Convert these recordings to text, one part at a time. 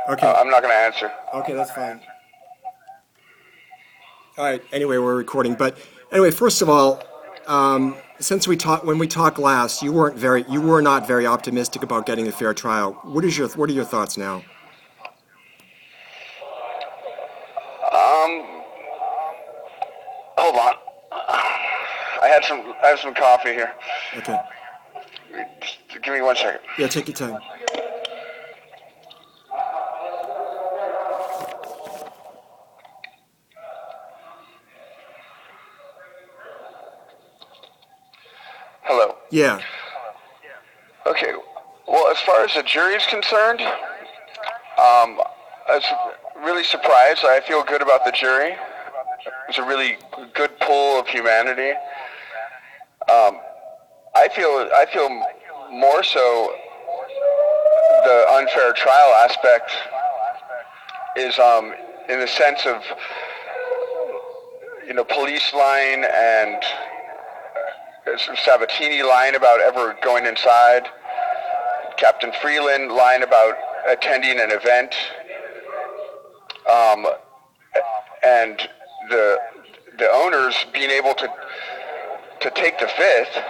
Okay. I'm not going to answer. Okay, that's fine. All right. Anyway, we're recording, but anyway, first of all, since when we talked last, you were not very optimistic about getting a fair trial. What are your thoughts now? Um, Hold on. I have some coffee here. Okay. Just give me 1 second. Yeah, take your time. Hello. Yeah. Okay. Well, as far as the jury is concerned, I was really surprised. I feel good about the jury. It's a really good pull of humanity. I feel more so the unfair trial aspect is in the sense of police lying and Sabatini lying about ever going inside, Captain Freeland lying about attending an event, and the owners being able to take the fifth,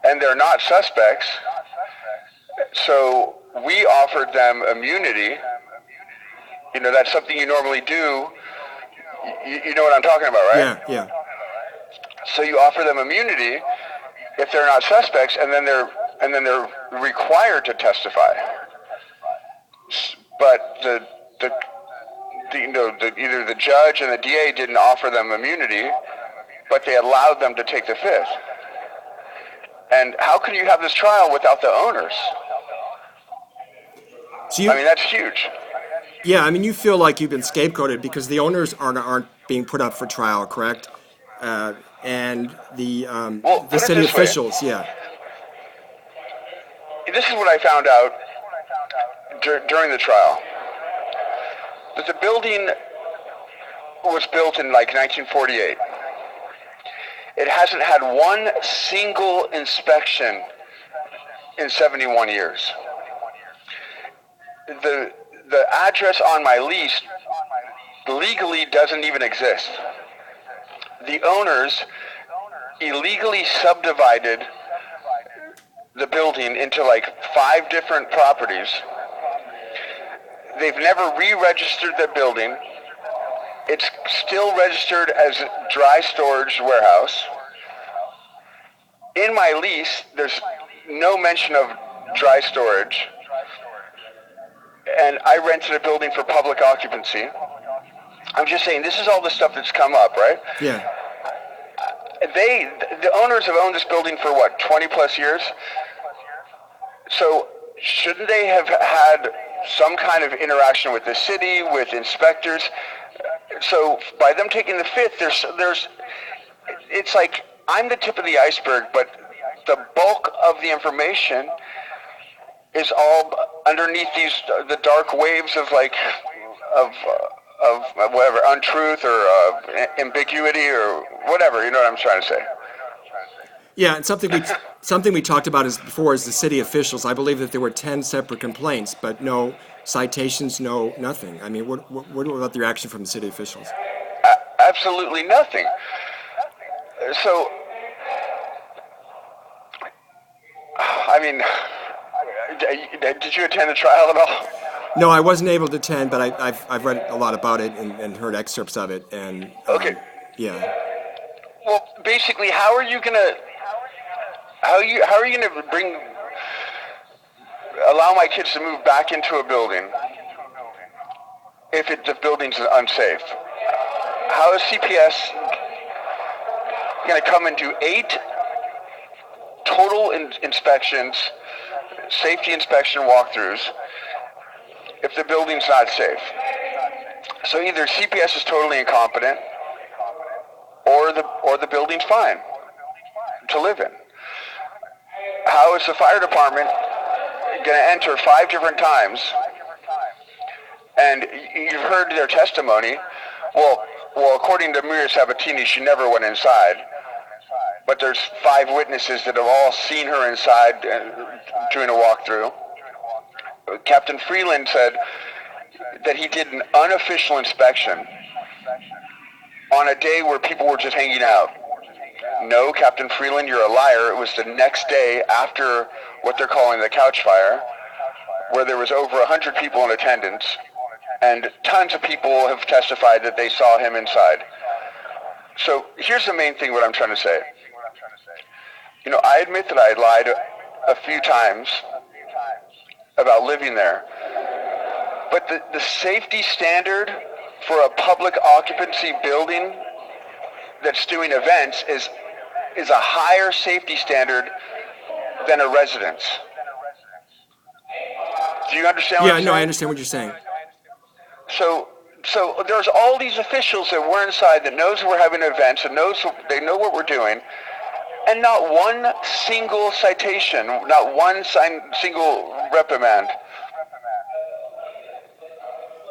and they're not suspects. So we offered them immunity. That's something you normally do. You know what I'm talking about, right? Yeah, yeah. So you offer them immunity if they're not suspects, and then they're required to testify. But either the judge and the DA didn't offer them immunity, but they allowed them to take the fifth. And how can you have this trial without the owners? I mean, that's huge. Yeah, I mean, you feel like you've been scapegoated because the owners aren't being put up for trial, correct? And Well, the put it city this way. officials, yeah. This is what I found out during the trial. That the building was built in like 1948. It hasn't had one single inspection in 71 years. The address on my lease legally doesn't even exist. The owners illegally subdivided the building into like 5 different properties. They've never re-registered the building. It's still registered as dry storage warehouse. In my lease, there's no mention of dry storage. And I rented a building for public occupancy. I'm just saying, this is all the stuff that's come up, right? Yeah. The owners have owned this building for what, 20 plus years? So shouldn't they have had some kind of interaction with the city, with inspectors? So by them taking the fifth, it's like I'm the tip of the iceberg, but the bulk of the information is all underneath the dark waves of whatever untruth or ambiguity or whatever. You know what I'm trying to say? Yeah, and something we talked about before is the city officials. I believe that there were 10 separate complaints, but no citations, no nothing. I mean, what about the reaction from the city officials? Absolutely nothing. So, I mean, did you attend the trial at all? No, I wasn't able to attend, but I've read a lot about it and heard excerpts of it, and okay. Yeah. Well, basically, how are you gonna allow my kids to move back into a building if the building's unsafe? How is CPS going to come and do 8 total inspections, safety inspection walkthroughs, if the building's not safe? So either CPS is totally incompetent, or the building's fine to live in. How is the fire department going to enter 5 different times? And you've heard their testimony. Well, according to Maria Sabatini, she never went inside. But there's 5 witnesses that have all seen her inside doing a walkthrough. Captain Freeland said that he did an unofficial inspection on a day where people were just hanging out. No, Captain Freeland, you're a liar. It was the next day after what they're calling the couch fire, where there was over 100 people in attendance, and tons of people have testified that they saw him inside. So here's the main thing what I'm trying to say. I admit that I lied a few times about living there. But the safety standard for a public occupancy building that's doing events is a higher safety standard than a residence. Do you understand what I'm saying? Yeah, no, I understand what you're saying. So there's all these officials that were inside that knows we're having events and they know what we're doing, and not one single citation, not one single reprimand.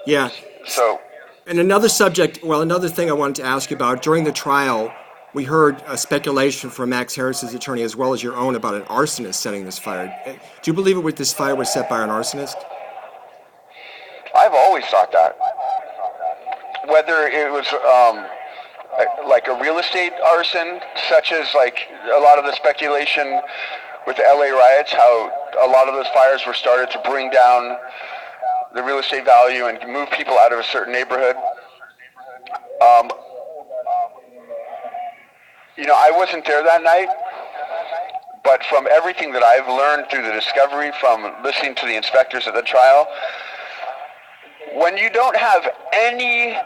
Yeah. So. And another thing I wanted to ask you about, during the trial, we heard a speculation from Max Harris's attorney as well as your own about an arsonist setting this fire. Do you believe this fire was set by an arsonist? I've always thought that. Whether it was like a real estate arson, such as like a lot of the speculation with the LA riots, how a lot of those fires were started to bring down the real estate value and move people out of a certain neighborhood. I wasn't there that night, but from everything that I've learned through the discovery, from listening to the inspectors at the trial, when you don't have any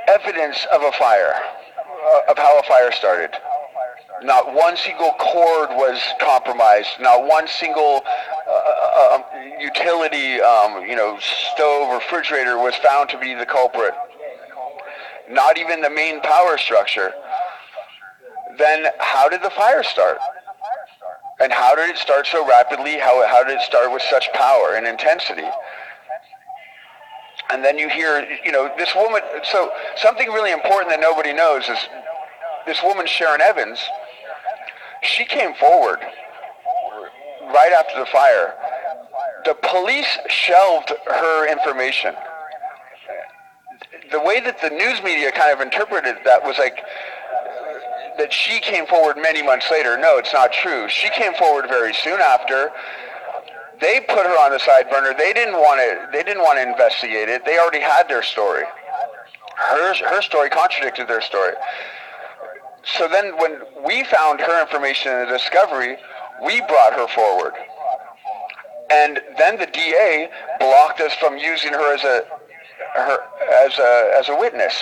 evidence of a fire, of how a fire started, not one single cord was compromised, not one single utility, stove or refrigerator was found to be the culprit, not even the main power structure, then how did the fire start? And how did it start so rapidly? How did it start with such power and intensity? And then you hear, this woman, so something really important that nobody knows is this woman, Sharon Evans, she came forward right after the fire. The police shelved her information. The way that the news media kind of interpreted that was like that she came forward many months later. No, it's not true. She came forward very soon after. They put her on the side burner. They didn't want to investigate it. They already had their story. Her story contradicted their story. So then when we found her information in the discovery, we brought her forward. And then the DA blocked us from using her as a witness.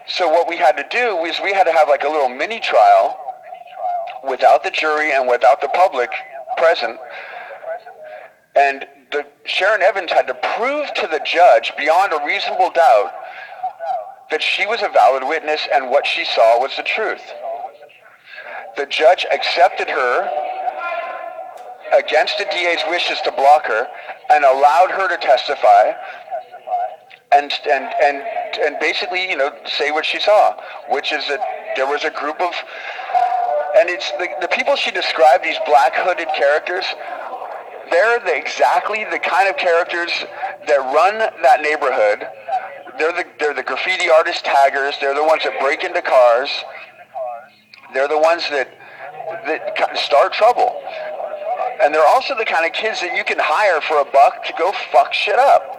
So what we had to do was we had to have like a little mini trial without the jury and without the public present. And Sharon Evans had to prove to the judge beyond a reasonable doubt that she was a valid witness and what she saw was the truth. The judge accepted her against the DA's wishes to block her and allowed her to testify and basically, say what she saw, which is that there was a group of, and it's the people she described, these black hooded characters, they're exactly the kind of characters that run that neighborhood. They're the graffiti artist taggers. They're the ones that break into cars. They're the ones that start trouble. And they're also the kind of kids that you can hire for $1 to go fuck shit up.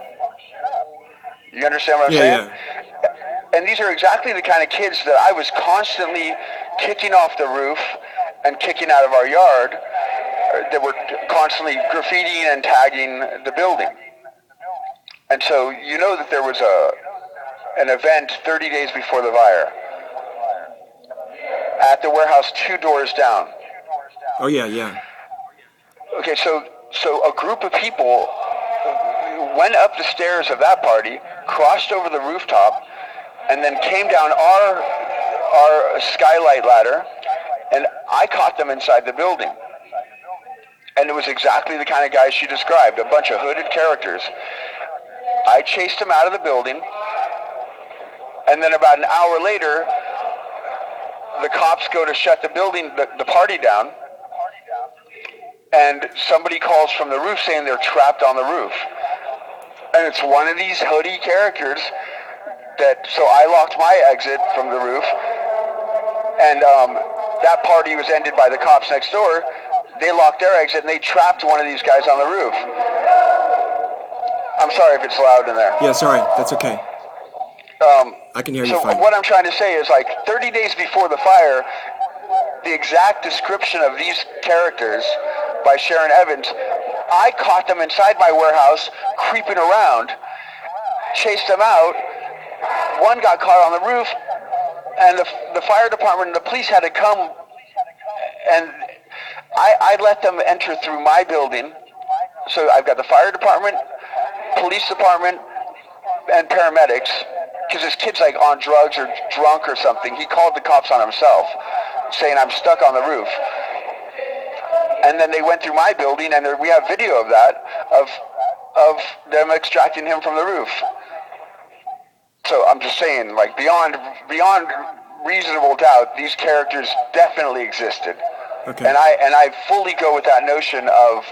You understand what I'm saying? Yeah. And these are exactly the kind of kids that I was constantly kicking off the roof and kicking out of our yard, that were constantly graffitiing and tagging the building. And so that there was an event 30 days before the fire at the warehouse 2 doors down. Oh, yeah. Okay, so a group of people went up the stairs of that party, crossed over the rooftop, and then came down our skylight ladder, and I caught them inside the building. And it was exactly the kind of guys she described, a bunch of hooded characters. I chased them out of the building, and then about an hour later, the cops go to shut the party down, and somebody calls from the roof saying they're trapped on the roof. And it's one of these hoodie characters so I locked my exit from the roof, and that party was ended by the cops next door. They locked their exit, and they trapped one of these guys on the roof. I'm sorry if it's loud in there. Yeah, sorry. That's okay. I can hear you fine. So what I'm trying to say is, like, 30 days before the fire, the exact description of these characters by Sharon Evans, I caught them inside my warehouse creeping around, chased them out. One got caught on the roof, and the fire department and the police had to come, and I let them enter through my building. So I've got the fire department, police department, and paramedics, because this kid's like on drugs or drunk or something. He called the cops on himself, saying I'm stuck on the roof. And then they went through my building, and we have video of that, of them extracting him from the roof. So I'm just saying, like, beyond reasonable doubt, these characters definitely existed. Okay. And I fully go with that notion of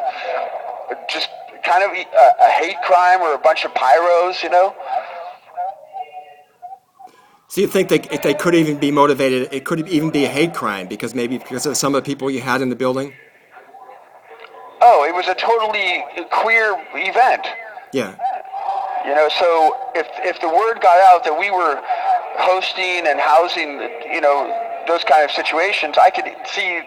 just kind of a hate crime or a bunch of pyros, you know? So you think if they could even be motivated, it could even be a hate crime because of some of the people you had in the building? Oh, it was a totally queer event. Yeah. You know, so if the word got out that we were hosting and housing, you know, those kind of situations, I could see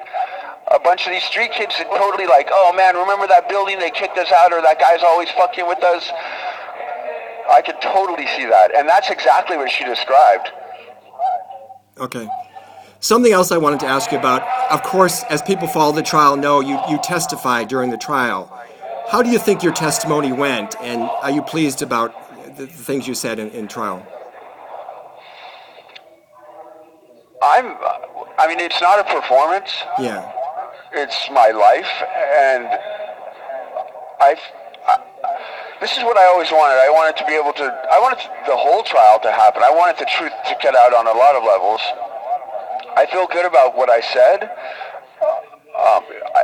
a bunch of these street kids that totally like, oh man, remember that building, they kicked us out, or that guy's always fucking with us. I could totally see that. And that's exactly what she described. Okay. Something else I wanted to ask you about, of course, as people follow the trial know, you testified during the trial. How do you think your testimony went, and are you pleased about the things you said in trial? I mean, it's not a performance. Yeah. It's my life, and this is what I always wanted. I wanted the whole trial to happen. I wanted the truth to get out on a lot of levels. I feel good about what I said.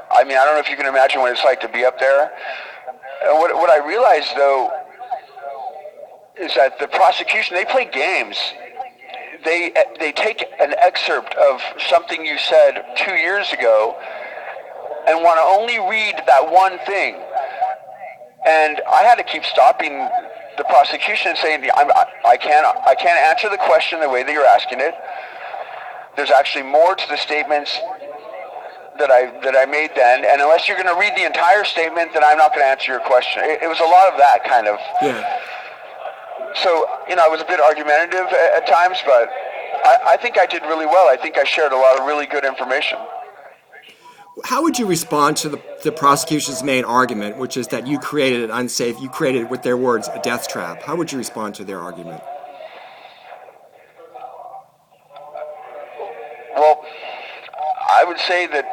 I mean, I don't know if you can imagine what it's like to be up there. And what I realized, though, is that the prosecution, they play games. They take an excerpt of something you said 2 years ago and want to only read that one thing. And I had to keep stopping the prosecution and saying, I can't answer the question the way that you're asking it. There's actually more to the statements that I made then, and unless you're going to read the entire statement, then I'm not going to answer your question. It was a lot of that kind of. Yeah. So, you know, I was a bit argumentative at times, but I think I did really well. I think I shared a lot of really good information. How would you respond to the prosecution's main argument, which is that you created an unsafe, you created, with their words, a death trap? How would you respond to their argument? Well, I would say that,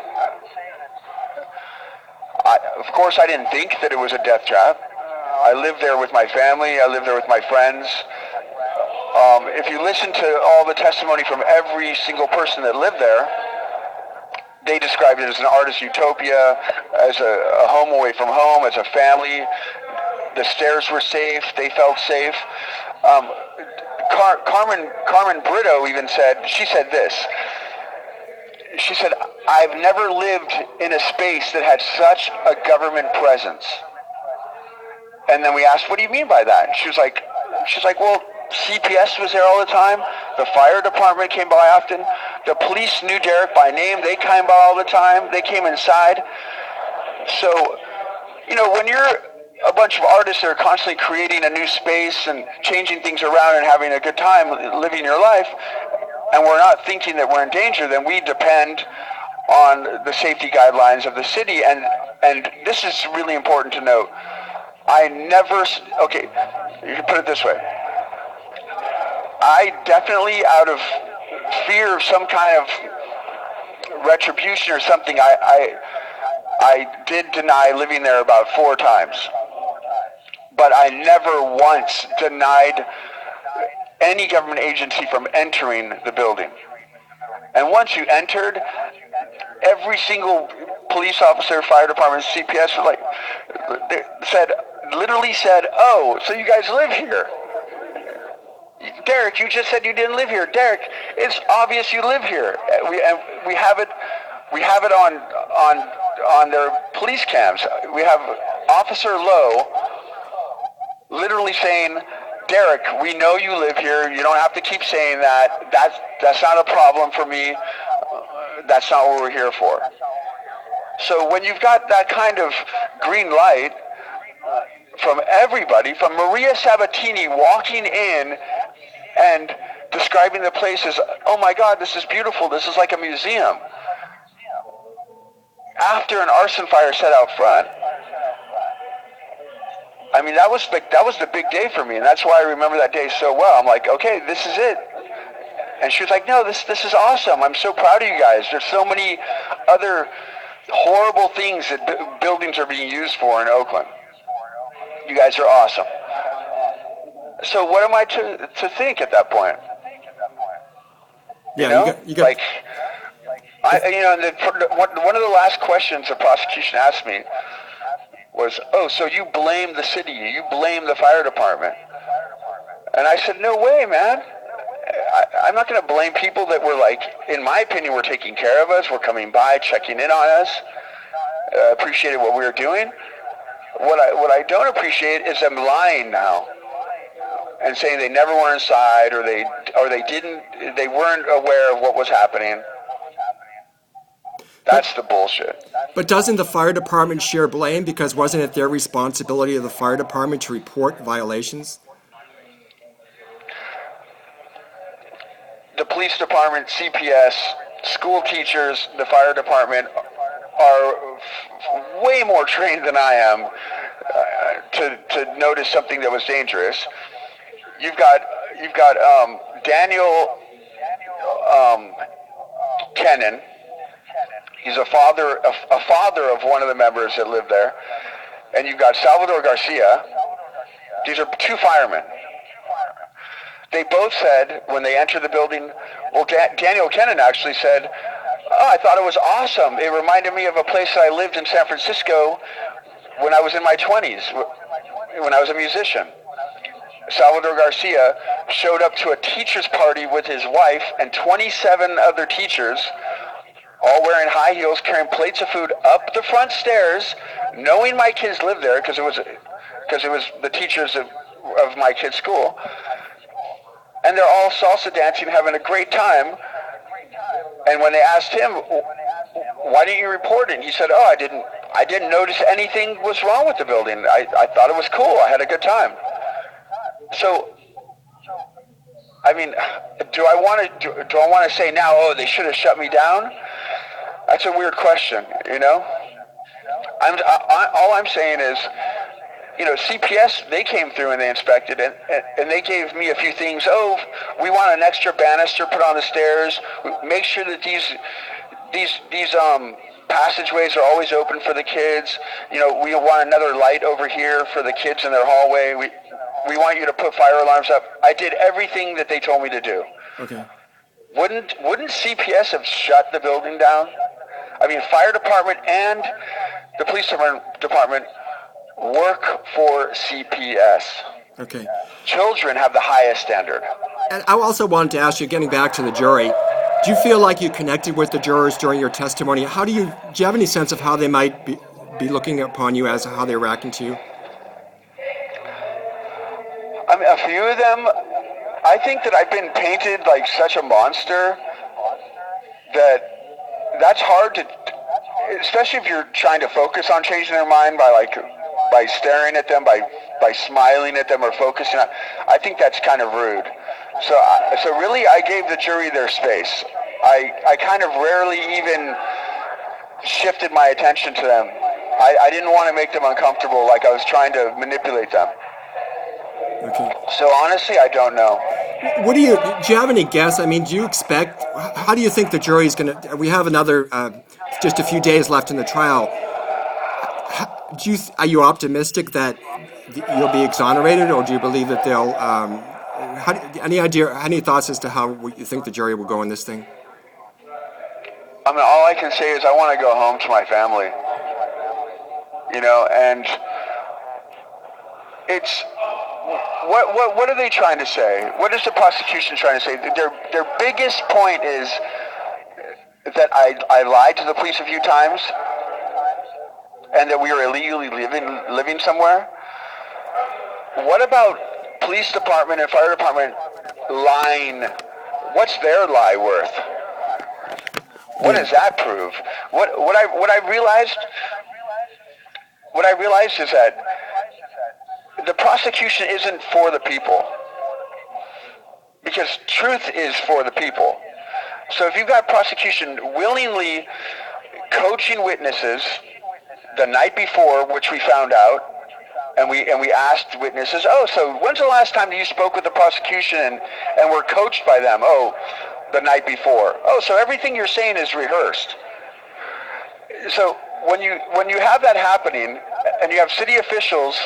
of course, I didn't think that it was a death trap. I lived there with my family. I lived there with my friends. If you listen to all the testimony from every single person that lived there, they described it as an artist utopia, as a home away from home, as a family. The stairs were safe. They felt safe. Carmen Brito even said, she said this. She said, I've never lived in a space that had such a government presence. And then we asked, what do you mean by that? And she's like, well, CPS was there all the time. The fire department came by often. The police knew Derick by name. They came by all the time. They came inside. So, you know, when you're a bunch of artists that are constantly creating a new space and changing things around and having a good time living your life, and we're not thinking that we're in danger, then we depend on the safety guidelines of the city. And this is really important to note. Okay, you can put it this way. I definitely, out of fear of some kind of retribution or something, I did deny living there about 4 times. But I never once denied any government agency from entering the building. And once you entered, every single police officer, fire department, CPS, like, they literally said, "Oh, so you guys live here? Derick, you just said you didn't live here. Derick, it's obvious you live here. We have it on their police cams. We have Officer Lowe literally saying, Derick, we know you live here. You don't have to keep saying that. That's not a problem for me. That's not what we're here for." So when you've got that kind of green light from everybody, from Maria Sabatini walking in and describing the place as, "Oh my God, this is beautiful. This is like a museum," after an arson fire set out front. I mean, that was the big day for me, and that's why I remember that day so well. I'm like, okay, this is it. And she was like, "No, this is awesome. I'm so proud of you guys. There's so many other horrible things that buildings are being used for in Oakland. You guys are awesome." So what am I to think at that point? Yeah, you know? you got like, one of the last questions the prosecution asked me was, "Oh, so you blame the city, you blame the fire department?" And I said, "No way, man. I'm not going to blame people that were, like, in my opinion, were taking care of us, were coming by, checking in on us, appreciated what we were doing. What I don't appreciate is them lying now and saying they never were inside, or they weren't aware of what was happening." That's the bullshit. But doesn't the fire department share blame, because wasn't it their responsibility of the fire department to report violations? The police department, CPS, school teachers, the fire department are way more trained than I am to notice something that was dangerous. You've got Daniel Kennan. He's a father of one of the members that lived there. And you've got Salvador Garcia. These are two firemen. They both said when they entered the building, well, Daniel Kennan actually said, "Oh, I thought it was awesome. It reminded me of a place that I lived in San Francisco when I was in my 20s, when I was a musician." Salvador Garcia showed up to a teacher's party with his wife and 27 other teachers, all wearing high heels, carrying plates of food up the front stairs, knowing my kids lived there because it was the teachers of my kids' school. And they're all salsa dancing, having a great time. And when they asked him, "Why didn't you report it?" he said, "Oh, I didn't notice anything was wrong with the building. I thought it was cool. I had a good time." So, I mean, do I want to say now, "Oh, they should have shut me down"? That's a weird question, you know. All I'm saying is, CPS, they came through and they inspected it, and they gave me a few things. "Oh, we want an extra banister put on the stairs. Make sure that these passageways are always open for the kids. We want another light over here for the kids in their hallway. We want you to put fire alarms up." I did everything that they told me to do. Okay. Wouldn't CPS have shut the building down? I mean, fire department and the police department work for CPS. Okay. Children have the highest standard. And I also wanted to ask you, getting back to the jury, do you feel like you connected with the jurors during your testimony? Do you have any sense of how they might be looking upon you, as how they're reacting to you? I mean, a few of them, I think that I've been painted like such a monster that's hard to, especially if you're trying to focus on changing their mind by staring at them, by smiling at them or focusing on. I think that's kind of rude. So really, I gave the jury their space. I kind of rarely even shifted my attention to them. I didn't want to make them uncomfortable, like I was trying to manipulate them. Okay. So honestly, I don't know. Do you have any guess? I mean, how do you think the jury is going to, we have another, just a few days left in the trial. Are you optimistic that you'll be exonerated, or do you believe that they'll, any thoughts as to how you think the jury will go in this thing? I mean, all I can say is I want to go home to my family. And it's what are they trying to say? What is the prosecution trying to say? Their biggest point is that I lied to the police a few times, and that we are illegally living somewhere. What about police department and fire department lying? What's their lie worth? What does that prove? What I realized is that the prosecution isn't for the people, because truth is for the people. So if you've got prosecution willingly coaching witnesses the night before, which we found out, and we asked witnesses, so when's the last time you spoke with the prosecution and were coached by them? The night before. So everything you're saying is rehearsed. So when you have that happening, and you have city officials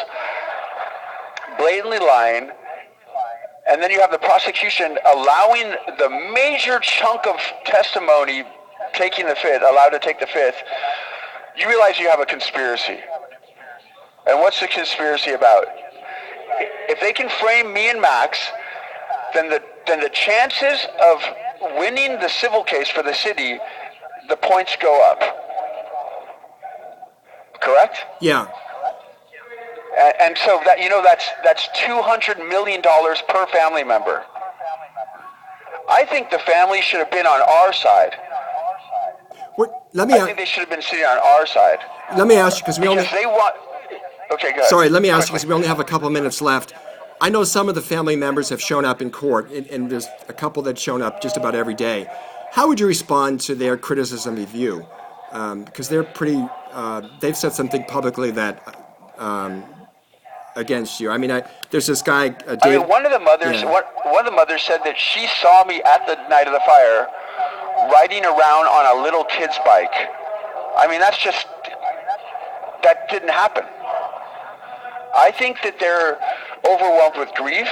blatantly lying, and then you have the prosecution allowing the major chunk of testimony allowed to take the fifth, you realize you have a conspiracy. And what's the conspiracy about? If they can frame me and Max, then the chances of winning the civil case for the city, the points go up. Correct? Yeah. And so that's $200 million per family member. I think the family should have been on our side. I think they should have been sitting on our side. Let me ask you, because they want. Okay, go ahead. Sorry, let me ask you, because we only have a couple minutes left. I know some of the family members have shown up in court, and there's a couple that's shown up just about every day. How would you respond to their criticism of you? Because they're pretty. They've said something publicly that against you. I mean, there's this guy. One of the mothers. Yeah. One of the mothers said that she saw me at the night of the fire, riding around on a little kid's bike. I mean, that didn't happen. I think that they're overwhelmed with grief,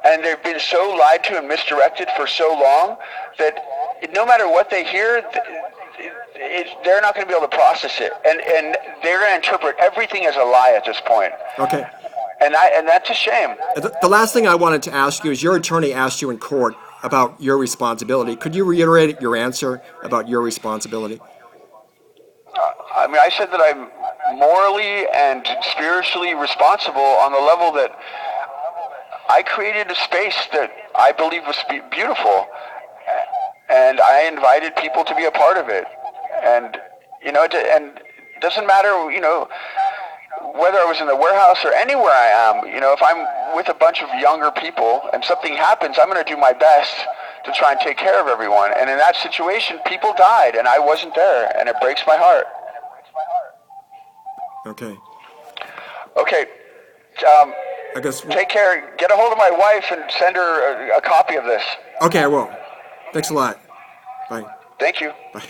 and they've been so lied to and misdirected for so long that no matter what they hear, they're not going to be able to process it, and they're going to interpret everything as a lie at this point. Okay. And that's a shame. The last thing I wanted to ask you is, your attorney asked you in court about your responsibility. Could you reiterate your answer about your responsibility? I said that I'm morally and spiritually responsible on the level that I created a space that I believe was beautiful, and I invited people to be a part of it. And it doesn't matter, whether I was in the warehouse or anywhere I am. If I'm with a bunch of younger people and something happens, I'm going to do my best to try and take care of everyone. And in that situation, people died, and I wasn't there, and it breaks my heart. Okay. Okay. I guess. Take care. Get a hold of my wife and send her a copy of this. Okay, I will. Thanks a lot. Bye. Thank you. Bye.